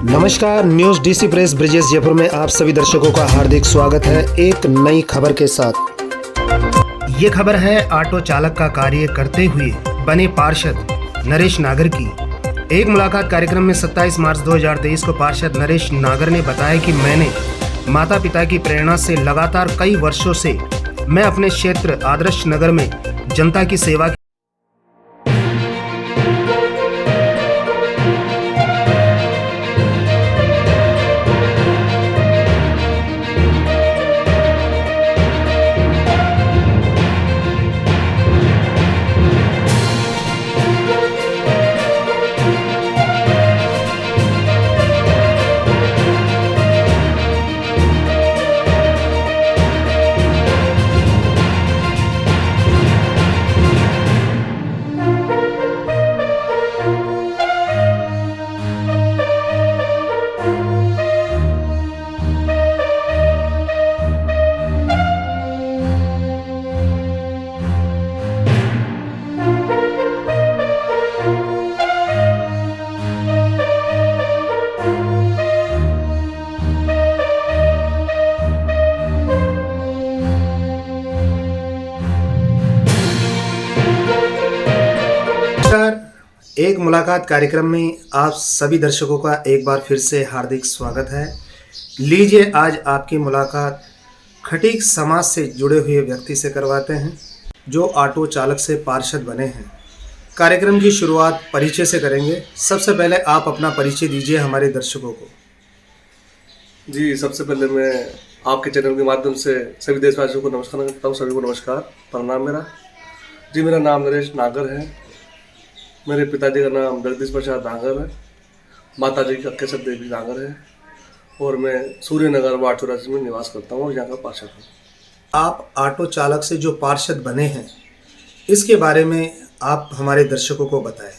नमस्कार, news DC press Brijesh Jaipur में आप सभी दर्शकों का हार्दिक स्वागत है एक नई खबर के साथ। ये खबर है ऑटो चालक का कार्य करते हुए बने पार्षद नरेश नागर की। एक मुलाकात कार्यक्रम में 27 मार्च 2023 को पार्षद नरेश नागर ने बताया कि मैंने माता पिता की प्रेरणा से लगातार कई वर्षों से मैं अपने क्षेत्र आदर्श नगर में जनता की सेवा एक मुलाकात कार्यक्रम में आप सभी दर्शकों का एक बार फिर से हार्दिक स्वागत है। लीजिए आज आपकी मुलाकात खटीक समाज से जुड़े हुए व्यक्ति से करवाते हैं जो ऑटो चालक से पार्षद बने हैं। कार्यक्रम की शुरुआत परिचय से करेंगे। सबसे पहले आप अपना परिचय दीजिए हमारे दर्शकों को। जी, सबसे पहले मैं आपके चैनल के माध्यम से सभी देशवासियों को नमस्कार करता हूँ। सभी को नमस्कार, प्रणाम। मेरा नाम नरेश नागर है। मेरे पिताजी का नाम जगदीश प्रसाद नागर है। माता जी का केशव देवी नागर है और मैं सूर्यनगर वार्ड 84 में निवास करता हूँ और यहाँ का पार्षद हूँ। आप ऑटो चालक से जो पार्षद बने हैं इसके बारे में आप हमारे दर्शकों को बताएं।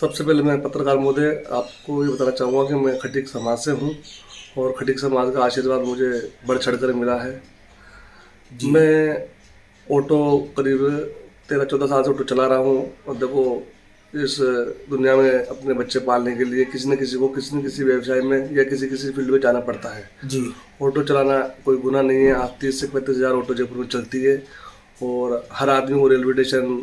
सबसे पहले मैं पत्रकार महोदय आपको ये बताना चाहूँगा कि मैं खटीक समाज से हूँ और खटीक समाज का आशीर्वाद मुझे बढ़ चढ़ कर मिला है। मैं ऑटो करीब 13-14 साल से ऑटो चला रहा हूँ और देखो इस दुनिया में अपने बच्चे पालने के लिए किसी न किसी को किसी न किसी व्यवसाय में या किसी फील्ड में जाना पड़ता है। जी, ऑटो चलाना कोई गुनाह नहीं है। आज 30 से 35 हज़ार ऑटो जयपुर में चलती है और हर आदमी को railway station,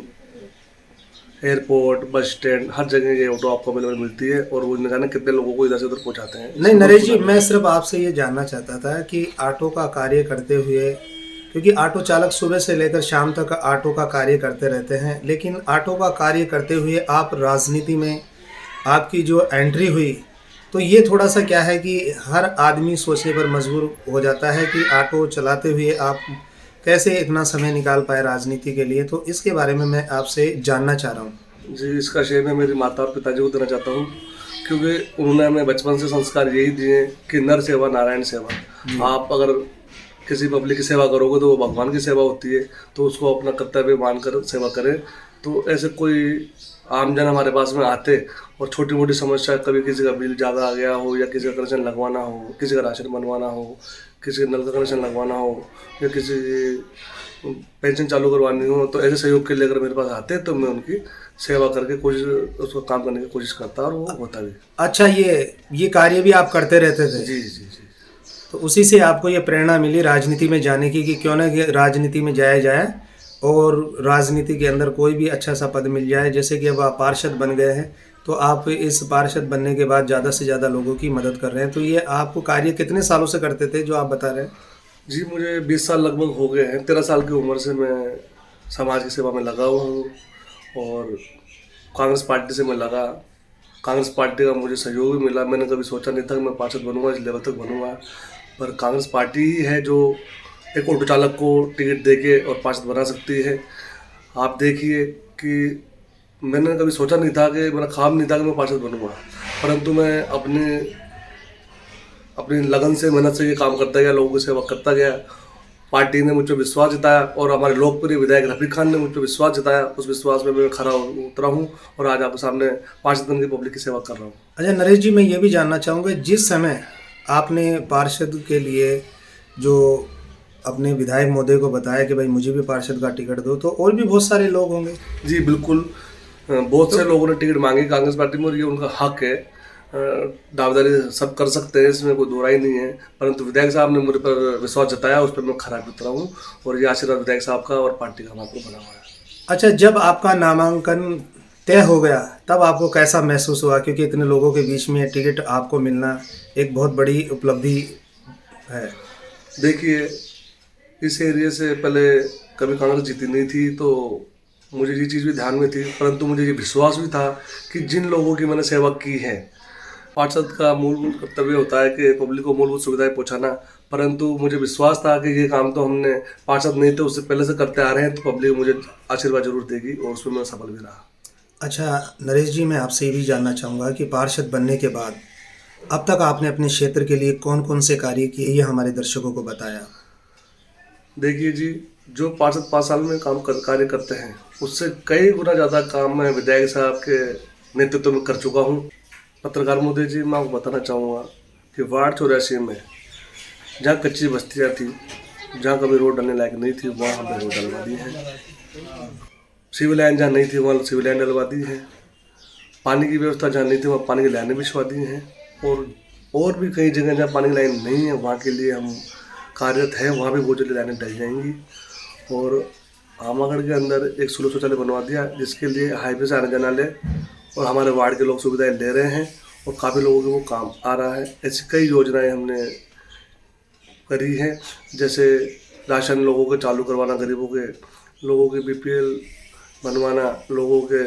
airport, bus stand, हर जगह ये ऑटो आपको अवेलेबल मिलती है और वो न जाने कितने लोगों को इधर से उधर पहुँचाते हैं। नहीं नरेश जी, मैं सिर्फ आपसे ये जानना चाहता था कि ऑटो का कार्य करते हुए, क्योंकि ऑटो चालक सुबह से लेकर शाम तक ऑटो का कार्य करते रहते हैं, लेकिन ऑटो का कार्य करते हुए आप राजनीति में आपकी जो एंट्री हुई तो ये थोड़ा सा क्या है कि हर आदमी सोचने पर मजबूर हो जाता है कि ऑटो चलाते हुए आप कैसे इतना समय निकाल पाए राजनीति के लिए। तो इसके बारे में मैं आपसे जानना चाह रहा हूँ। जी, इसका श्रेय मैं मेरी माता और पिताजी को देना चाहता हूँ क्योंकि उन्होंने हमें बचपन से संस्कार यही दिए कि नर सेवा नारायण सेवा। आप अगर किसी पब्लिक की सेवा करोगे तो वो भगवान की सेवा होती है, तो उसको अपना कर्तव्य मानकर सेवा करें। तो ऐसे कोई आमजन हमारे पास में आते और छोटी मोटी समस्या, कभी किसी का बिल ज़्यादा आ गया हो या किसी का कनेक्शन लगवाना हो, किसी का राशन बनवाना हो, किसी का नल का कनेक्शन लगवाना हो या किसी पेंशन चालू करवानी हो, तो ऐसे सहयोग के लिए अगर मेरे पास आते तो मैं उनकी सेवा करके कोशिश उसको काम करने की कोशिश करता और वो होता भी। अच्छा, ये कार्य भी आप करते रहते थे? जी जी जी। तो उसी से आपको ये प्रेरणा मिली राजनीति में जाने की कि क्यों ना राजनीति में जाया जाए और राजनीति के अंदर कोई भी अच्छा सा पद मिल जाए। जैसे कि अब आप पार्षद बन गए हैं तो आप इस पार्षद बनने के बाद ज़्यादा से ज़्यादा लोगों की मदद कर रहे हैं। तो ये आप कार्य कितने सालों से करते थे जो आप बता रहे हैं? जी, मुझे 20 साल लगभग हो गए हैं। 13 साल की उम्र से मैं समाज की सेवा में लगा हुआ हूँ और कांग्रेस पार्टी से मैं लगा। कांग्रेस पार्टी का मुझे सहयोग भी मिला। मैंने कभी सोचा नहीं था कि मैं पार्षद बनूंगा, इस लेवल तक बनूंगा, पर कांग्रेस पार्टी ही है जो एक ऑटो चालक को टिकट देके और पार्षद बना सकती है। आप देखिए कि मैंने कभी सोचा नहीं था कि मेरा ख्वाब नहीं था कि मैं पार्षद बनूंगा, परंतु मैं अपनी लगन से, मेहनत से ये काम करता गया, लोगों की सेवा करता गया। पार्टी ने मुझ पर विश्वास जताया और हमारे लोकप्रिय विधायक रफीक खान ने मुझ पर विश्वास जताया। उस विश्वास में मैं खरा उतरा हूँ और आज आपके सामने पार्षद बन के पब्लिक की सेवा कर रहा हूँ। अच्छा नरेश जी, मैं ये भी जानना चाहूँगा, जिस समय आपने पार्षद के लिए जो अपने विधायक महोदय को बताया कि भाई मुझे भी पार्षद का टिकट दो, तो और भी बहुत सारे लोग होंगे? जी बिल्कुल, बहुत से लोगों ने टिकट मांगी कांग्रेस पार्टी में और ये उनका हक है। दावेदारी सब कर सकते हैं, इसमें कोई दो राय नहीं है, परंतु विधायक साहब ने मुझे पर विश्वास जताया, उस पर मैं खरा भी उतरा हूँ और ये आशीर्वाद विधायक साहब का और पार्टी का हमारे को बना हुआ है। अच्छा, जब आपका नामांकन तय हो गया तब आपको कैसा महसूस हुआ, क्योंकि इतने लोगों के बीच में टिकट आपको मिलना एक बहुत बड़ी उपलब्धि है। देखिए, इस एरिया से पहले कभी कांग्रेस जीती नहीं थी, तो मुझे ये चीज़ भी ध्यान में थी, परंतु मुझे ये विश्वास भी था कि जिन लोगों की मैंने सेवा की है, पार्षद का मूलभूत कर्तव्य होता है कि पब्लिक को मूलभूत सुविधाएं पहुंचाना, परंतु मुझे विश्वास था कि ये काम तो हमने पार्षद नहीं थे उससे पहले से करते आ रहे हैं, तो पब्लिक मुझे आशीर्वाद जरूर देगी और उसमें मैं सफल भी रहा। अच्छा नरेश जी, मैं आपसे ये भी जानना चाहूँगा कि पार्षद बनने के बाद अब तक आपने अपने क्षेत्र के लिए कौन कौन से कार्य किए, ये हमारे दर्शकों को बताया। देखिए जी, जो पार्षद 5 साल में कार्य करते हैं उससे कई गुना ज़्यादा काम मैं विधायक साहब के नेतृत्व में कर चुका हूँ। पत्रकार महोदय जी, मैं आपको बताना चाहूँगा कि वार्ड 84 में जहाँ कच्ची बस्तियाँ थी, जहाँ कभी रोड डलने लायक नहीं थी, वहाँ हमने रोड डलवा दी है। सिविल लाइन जहाँ नहीं थी वहाँ सिविल लाइन डलवा दी है। पानी की व्यवस्था जहाँ नहीं थी वहाँ पानी की लाइनें बिछवा दी हैं, और भी कई जगह जहाँ पानी की लाइन नहीं है वहाँ के लिए हम कार्यरत है, वहाँ भी बहुत जल्दी लाइनें डल जाएंगी। और आमागढ़ के अंदर एक सुलभ शौचालय बनवा दिया, जिसके लिए हाईवे से आने जाने वाले और हमारे वार्ड के लोग सुविधाएं ले रहे हैं और काफ़ी लोगों को वो काम आ रहा है। ऐसी कई योजनाएं हमने करी हैं, जैसे राशन लोगों के चालू करवाना, गरीबों के लोगों के BPL बनवाना, लोगों के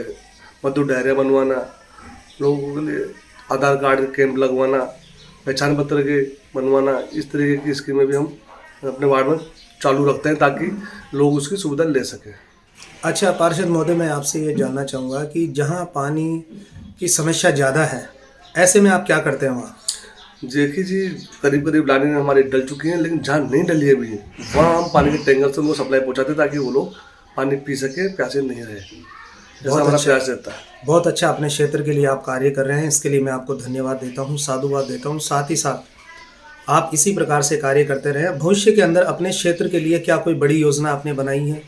मजदूर डायरिया बनवाना, लोगों के लिए आधार कार्ड के कैंप लगवाना, पहचान पत्र के बनवाना, इस तरीके की स्कीमें भी हम अपने वार्ड में चालू रखते हैं ताकि लोग उसकी सुविधा ले सकें। अच्छा पार्षद महोदय, मैं आपसे ये जानना चाहूँगा कि जहाँ पानी की समस्या ज़्यादा है, ऐसे में आप क्या करते हैं वहाँ। देखिए जी, करीब करीब लाइनें हमारी डल चुकी हैं, लेकिन जहाँ नहीं डली है अभी वहाँ हम पानी के टैंकर से उनको सप्लाई पहुँचाते हैं ताकि वो लोग पानी पी सके, प्यासे नहीं रहे, जैसा हमारा प्रयास रहता है। बहुत अच्छा, अपने क्षेत्र के लिए आप कार्य कर रहे हैं, इसके लिए मैं आपको धन्यवाद देता हूँ, साधुवाद देता हूँ। साथ ही साथ आप इसी प्रकार से कार्य करते रहें। भविष्य के अंदर अपने क्षेत्र के लिए क्या कोई बड़ी योजना आपने बनाई है।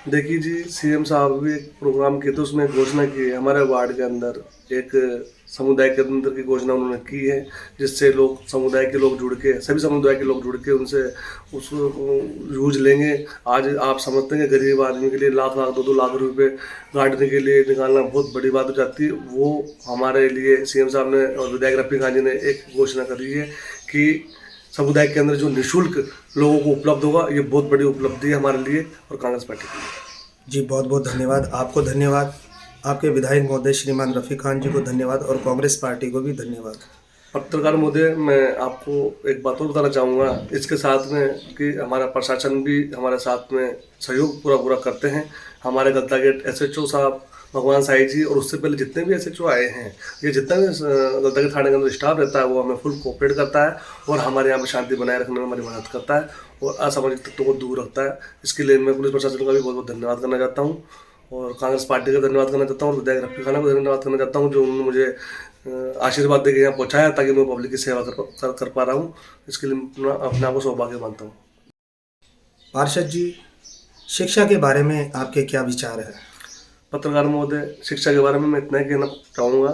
देखिए जी, CM साहब भी एक प्रोग्राम किए थे, उसमें घोषणा की है हमारे वार्ड के अंदर एक समुदाय के अंदर की घोषणा उन्होंने की है, जिससे लोग समुदाय के लोग जुड़ के, सभी समुदाय के लोग जुड़ के उनसे उस यूज लेंगे। आज आप समझते हैं कि गरीब आदमी के लिए लाख 2-2 लाख रुपए गाड़ने के लिए निकालना बहुत बड़ी बात हो जाती है। वो हमारे लिए CM साहब ने और विधायक रफी खान जी ने एक घोषणा करी है कि समुदाय के अंदर जो निःशुल्क लोगों को उपलब्ध होगा, ये बहुत बड़ी उपलब्धि है हमारे लिए और कांग्रेस पार्टी के लिए। जी बहुत बहुत धन्यवाद, आपको धन्यवाद, आपके विधायक महोदय श्रीमान रफ़ी खान जी को धन्यवाद और कांग्रेस पार्टी को भी धन्यवाद। पत्रकार महोदय, मैं आपको एक बात और बताना चाहूँगा इसके साथ में कि हमारा प्रशासन भी हमारे साथ में सहयोग पूरा करते हैं। हमारे गलता गेट SHO साहब भगवान साई जी और उससे पहले जितने भी SHO आए हैं, ये जितना भी गलता गेट थाने के अंदर स्टाफ रहता है वो हमें फुल कोऑपरेट करता है और हमारे यहाँ पर शांति बनाए रखने में हमारी मदद करता है और असामाजिक तत्वों को दूर रखता है। इसके लिए मैं पुलिस प्रशासन का भी बहुत बहुत धन्यवाद करना चाहता हूँ और कांग्रेस पार्टी का धन्यवाद करना चाहता हूँ और विधायक रफी खान को धन्यवाद करना चाहता हूँ, जो उन्होंने मुझे आशीर्वाद देकर यहाँ पहुँचाया ताकि मैं पब्लिक की सेवा कर पा रहा हूँ। इसके लिए अपने आप को सौभाग्य मानता हूँ। पार्षद जी, शिक्षा के बारे में आपके क्या विचार है। पत्रकार महोदय, शिक्षा के बारे में मैं इतना ही कहना चाहूँगा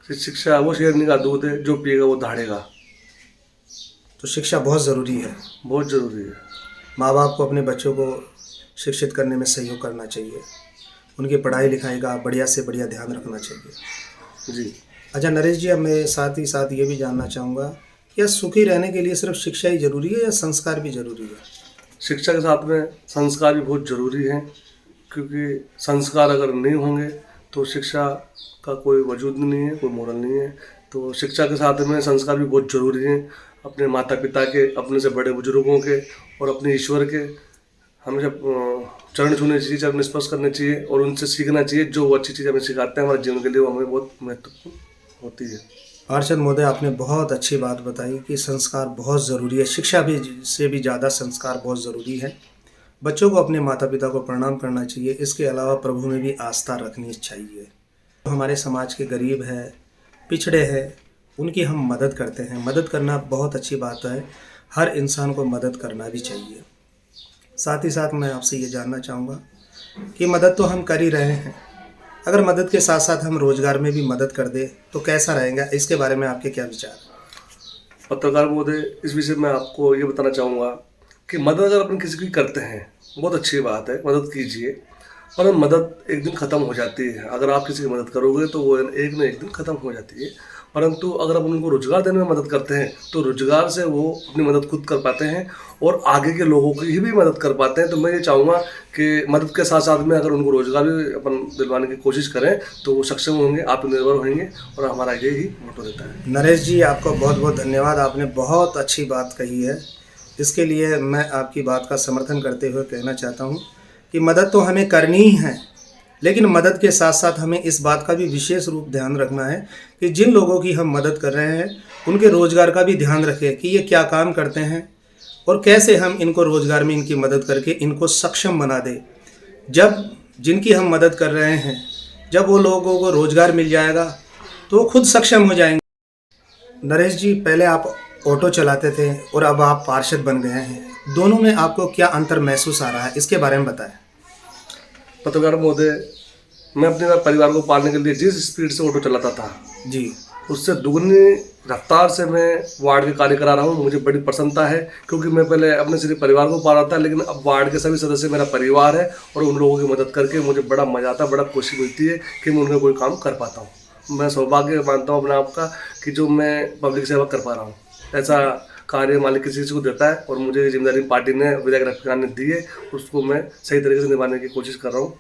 कि शिक्षा वो शेरनी का दूध है, जो पिएगा वो दहाड़ेगा। तो शिक्षा बहुत ज़रूरी है, बहुत ज़रूरी है। माँ बाप को अपने बच्चों को शिक्षित करने में सहयोग करना चाहिए, उनकी पढ़ाई लिखाई का बढ़िया से बढ़िया ध्यान रखना चाहिए। जी अच्छा नरेश जी, अब मैं साथ ही साथ ये भी जानना चाहूँगा, क्या सुखी रहने के लिए सिर्फ शिक्षा ही जरूरी है या संस्कार भी जरूरी है। शिक्षा के साथ में संस्कार भी बहुत ज़रूरी है, क्योंकि संस्कार अगर नहीं होंगे तो शिक्षा का कोई वजूद नहीं है, कोई मोरल नहीं है। तो शिक्षा के साथ में संस्कार भी बहुत ज़रूरी हैं। अपने माता पिता के, अपने से बड़े बुजुर्गों के और अपने ईश्वर के हमेशा चरण छूने चाहिए, चरण स्पर्श करने चाहिए और उनसे सीखना चाहिए। जो वो अच्छी चीज़ हमें सिखाते हैं हमारे जीवन के लिए, वो हमें बहुत महत्वपूर्ण होती है। पार्षद महोदय, आपने बहुत अच्छी बात बताई कि संस्कार बहुत ज़रूरी है, शिक्षा भी से भी ज़्यादा संस्कार बहुत ज़रूरी है। बच्चों को अपने माता पिता को प्रणाम करना चाहिए, इसके अलावा प्रभु में भी आस्था रखनी चाहिए। हमारे समाज के गरीब है, पिछड़े हैं, उनकी हम मदद करते हैं। मदद करना बहुत अच्छी बात है, हर इंसान को मदद करना भी चाहिए। साथ ही साथ मैं आपसे ये जानना चाहूँगा कि मदद तो हम कर ही रहे हैं, अगर मदद के साथ साथ हम रोजगार में भी मदद कर दें तो कैसा रहेगा, इसके बारे में आपके क्या विचार हैं? पत्रकार महोदय, इस विषय में आपको ये बताना चाहूँगा कि मदद अगर अपन किसी की करते हैं, बहुत अच्छी बात है, मदद कीजिए। पर मदद एक दिन ख़त्म हो जाती है। अगर आप किसी की मदद करोगे तो वो एक न एक दिन ख़त्म हो जाती है। परंतु अगर आप उनको रोज़गार देने में मदद करते हैं तो रोज़गार से वो अपनी मदद खुद कर पाते हैं और आगे के लोगों की भी मदद कर पाते हैं। तो मैं ये चाहूँगा कि मदद के साथ साथ में अगर उनको रोज़गार भी अपन दिलवाने की कोशिश करें तो वो सक्षम होंगे, आत्मनिर्भर होंगे और हमारा यही मोटो रहता है। नरेश जी, आपका बहुत बहुत धन्यवाद। आपने बहुत अच्छी बात कही है। इसके लिए मैं आपकी बात का समर्थन करते हुए कहना चाहता हूँ कि मदद तो हमें करनी ही है, लेकिन मदद के साथ साथ हमें इस बात का भी विशेष रूप ध्यान रखना है कि जिन लोगों की हम मदद कर रहे हैं उनके रोज़गार का भी ध्यान रखें कि ये क्या काम करते हैं और कैसे हम इनको रोज़गार में इनकी मदद करके इनको सक्षम बना दें। जब जिनकी हम मदद कर रहे हैं, जब वो लोगों को रोज़गार मिल जाएगा तो वो खुद सक्षम हो जाएंगे। नरेश जी, पहले आप ऑटो चलाते थे और अब आप पार्षद बन गए हैं, दोनों में आपको क्या अंतर महसूस आ रहा है, इसके बारे में बताएं। पत्रकार महोदय, मैं अपने परिवार को पालने के लिए जिस स्पीड से ऑटो चलाता था जी, उससे दुगनी रफ्तार से मैं वार्ड के कार्य करा रहा हूँ। मुझे बड़ी प्रसन्नता है क्योंकि मैं पहले अपने सिर्फ परिवार को पा रहा था, लेकिन अब वार्ड के सभी सदस्य मेरा परिवार है और उन लोगों की मदद करके मुझे बड़ा मजा आता है, बड़ा खुशी मिलती है कि मैं उनका कोई काम कर पाता हूँ। मैं सौभाग्य मानता हूँ अपने आप का कि जो मैं पब्लिक सेवा कर पा रहा हूँ। ऐसा कार्य मालिक किसी को देता है और मुझे जिम्मेदारी पार्टी ने, विधायक रफीक ने दी है, उसको मैं सही तरीके से निभाने की कोशिश कर रहा हूँ।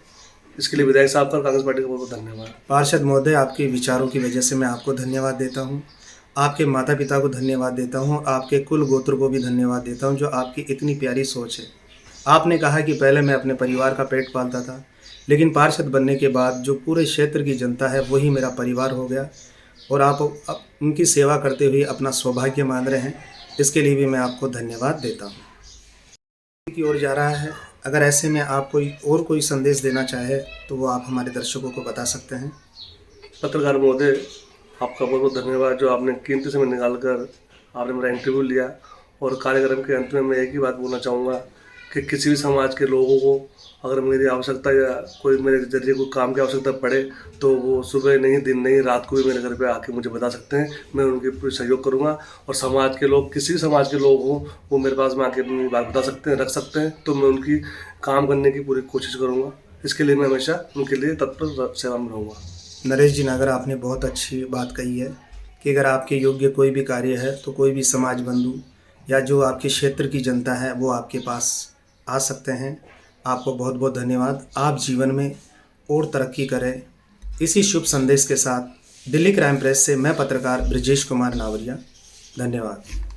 इसके लिए विधायक साहब का, कांग्रेस पार्टी का बहुत बहुत धन्यवाद। पार्षद महोदय, आपके विचारों की वजह से मैं आपको धन्यवाद देता हूँ, आपके माता पिता को धन्यवाद देता हूँ, आपके कुल गोत्र को भी धन्यवाद देता हूँ जो आपकी इतनी प्यारी सोच है। आपने कहा कि पहले मैं अपने परिवार का पेट पालता था, लेकिन पार्षद बनने के बाद जो पूरे क्षेत्र की जनता है वही मेरा परिवार हो गया और आप उनकी सेवा करते हुए अपना सौभाग्य मान रहे हैं। इसके लिए भी मैं आपको धन्यवाद देता हूँ। की ओर जा रहा है, अगर ऐसे में आप कोई संदेश देना चाहे तो वो आप हमारे दर्शकों को बता सकते हैं। पत्रकार महोदय, आपका बहुत बहुत धन्यवाद जो आपने कीमती समय निकाल कर आपने मेरा इंटरव्यू लिया। और कार्यक्रम के अंत में मैं एक ही बात बोलना चाहूँगा कि किसी भी समाज के लोगों को अगर मेरी आवश्यकता या कोई मेरे जरिए कोई काम की आवश्यकता पड़े तो वो सुबह नहीं, दिन नहीं, रात को भी मेरे घर पे आके मुझे बता सकते हैं। मैं उनके पूरी सहयोग करूँगा और समाज के लोग, किसी भी समाज के लोग हों, वो मेरे पास में आके अपनी बात बता सकते हैं, रख सकते हैं, तो मैं उनकी काम करने की पूरी कोशिश करूँगा। इसके लिए मैं हमेशा उनके लिए तत्पर सेवा में रहूँगा। नरेश जी, नगर आपने बहुत अच्छी बात कही है कि अगर आपके योग्य कोई भी कार्य है तो कोई भी समाज बंधु या जो आपके क्षेत्र की जनता है वो आपके पास आ सकते हैं। आपको बहुत बहुत धन्यवाद। आप जीवन में और तरक्की करें। इसी शुभ संदेश के साथ दिल्ली क्राइम प्रेस से मैं पत्रकार ब्रजेश कुमार नावरिया, धन्यवाद।